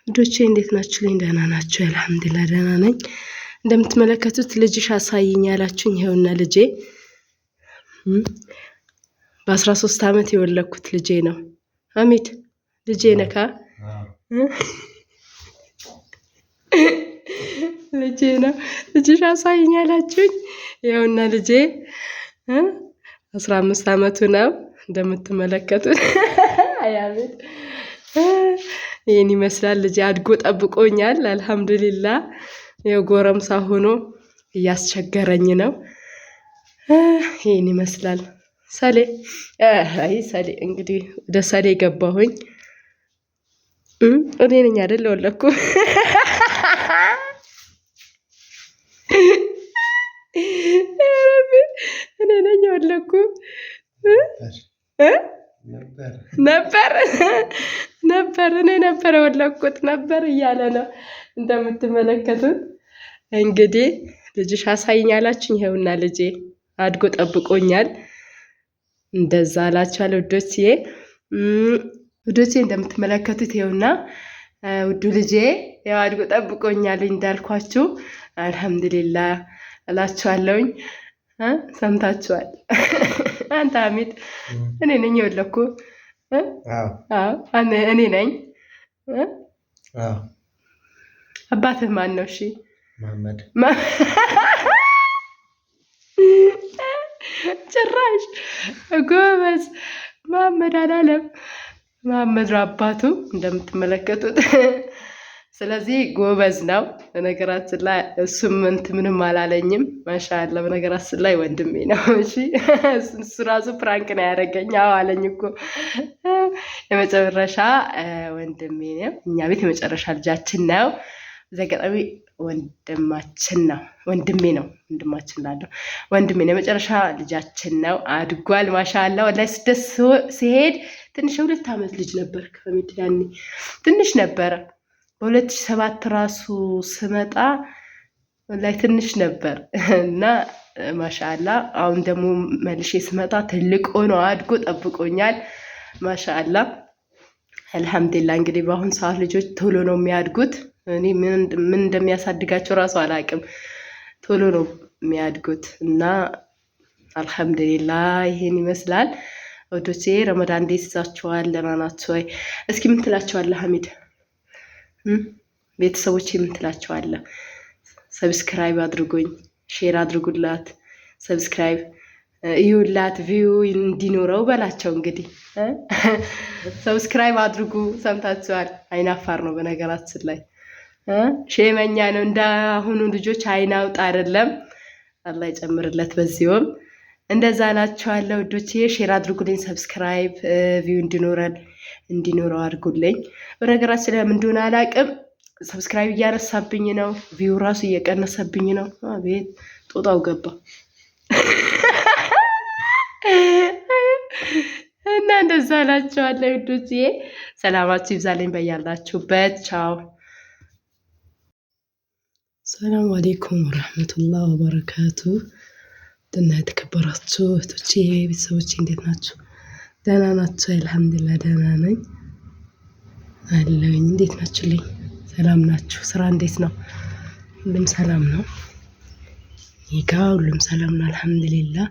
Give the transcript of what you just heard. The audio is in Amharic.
ልጆቼ እንዴት ናችሁ? ደህና ናችሁ? አልሐምዱሊላህ ደህና ነኝ። እንደምትመለከቱት ልጅሽ አሳይኝ ያላችሁኝ ይሄውና ልጄ በ13 ዓመት የወለድኩት ልጄ ነው። አሚድ ልጄ ነካ ልጄ ነው። ልጅሽ አሳይኝ ያላችሁኝ ይሄውና ልጄ 15 ዓመቱ ነው። እንደምትመለከቱት አያሚድ ይሄን ይመስላል። ልጅ አድጎ ጠብቆኛል። አልሐምዱሊላህ ያው ጎረምሳ ሆኖ እያስቸገረኝ ነው። ይሄን ይመስላል። ሰሌ ሰሌ እንግዲህ ወደ ሰሌ ገባሁኝ። እኔ ነኝ አይደል ወለኩ እኔ ነኝ ወለኩ ነበር እኔ ነበር ወለኩት ነበር እያለ ነው። እንደምትመለከቱት እንግዲህ ልጅሽ አሳይኝ አላችሁኝ። ይሄውና ልጄ አድጎ ጠብቆኛል። እንደዛ አላችኋለሁ ውዶቼ። እንደምትመለከቱት ይሄውና ውዱ ልጄ ያው አድጎ ጠብቆኛል እንዳልኳችሁ አልሐምዱሊላህ እላችኋለሁኝ። ሰምታችኋል። አንተ አሚድ እኔ ነኝ የወለኩ እኔ ነኝ። አባትህ ማን ነው? እሺ መሐመድ። ጭራሽ ጎበዝ መሐመድ አላለም። መሐመድ ነው አባቱ እንደምትመለከቱት። ስለዚህ ጎበዝ ነው። በነገራችን ላይ እሱም ምንም አላለኝም። ማሻአላ በነገራችን ላይ ወንድሜ ነው። እሺ እሱ ራሱ ፕራንክ ነው ያደረገኝ። አዎ አለኝ እኮ የመጨረሻ ወንድሜ ነው። እኛ ቤት የመጨረሻ ልጃችን ነው። ዘገጣሚ ወንድማችን ነው። ወንድሜ ነው። ወንድማችን ላለው ወንድሜ ነው። የመጨረሻ ልጃችን ነው። አድጓል። ማሻአላ ወላሂ ስደስ ሲሄድ ትንሽ 2 ዓመት ልጅ ነበር። ከሚድ ያኔ ትንሽ ነበረ። በ2007 ራሱ ስመጣ ወላሂ ትንሽ ነበር እና ማሻአላ አሁን ደግሞ መልሼ ስመጣ ትልቅ ሆኖ አድጎ ጠብቆኛል። ማሻአላ አልሐምዱሊላህ። እንግዲህ በአሁን ሰዓት ልጆች ቶሎ ነው የሚያድጉት። እኔ ምን እንደሚያሳድጋቸው ራሱ አላውቅም። ቶሎ ነው የሚያድጉት እና አልሐምዱሊላህ ይሄን ይመስላል ወዶቼ። ረመዳን እንዴት ይዛችኋል? ደህና ናችሁ ወይ? እስኪ ምን ትላችኋለህ ሐሚድ? ቤተሰቦቼ ምን ትላችኋለህ? ሰብስክራይብ አድርጉኝ፣ ሼር አድርጉላት፣ ሰብስክራይብ እዩላት፣ ቪው እንዲኖረው በላቸው። እንግዲህ ሰብስክራይብ አድርጉ። ሰምታችኋል። አይናፋር ነው በነገራችን ላይ ሼመኛ ነው። እንደ አሁኑ ልጆች አይናውጣ አይደለም። አላህ ይጨምርለት። በዚህም እንደዛ ናቸዋለሁ ውዶቼ። ሼር አድርጉልኝ፣ ሰብስክራይብ ቪው እንዲኖረው አድርጉልኝ። በነገራችን ላይ ምን እንደሆነ አላውቅም። ሰብስክራይብ እያነሳብኝ ነው፣ ቪው ራሱ እየቀነሰብኝ ነው። አቤት ጦጣው ገባ እና እንደዛ ናቸዋለሁ ውዶቼ። ሰላማችሁ ይብዛልኝ በያላችሁበት። ቻው። ሰላም አለይኩም ወራህመቱላህ ወበረካቱ። ደህና የተከበራችሁ እህቶቼ ቤተሰቦቼ እንዴት ናችሁ? ደህና ናችሁ? አልሐምዱሊላህ ደህና ነኝ አለኝ። እንዴት ናችሁልኝ? ሰላም ናችሁ? ስራ እንዴት ነው? ሁሉም ሰላም ነው? ይጋ ሁሉም ሰላም ነው አልሐምዱሊላህ።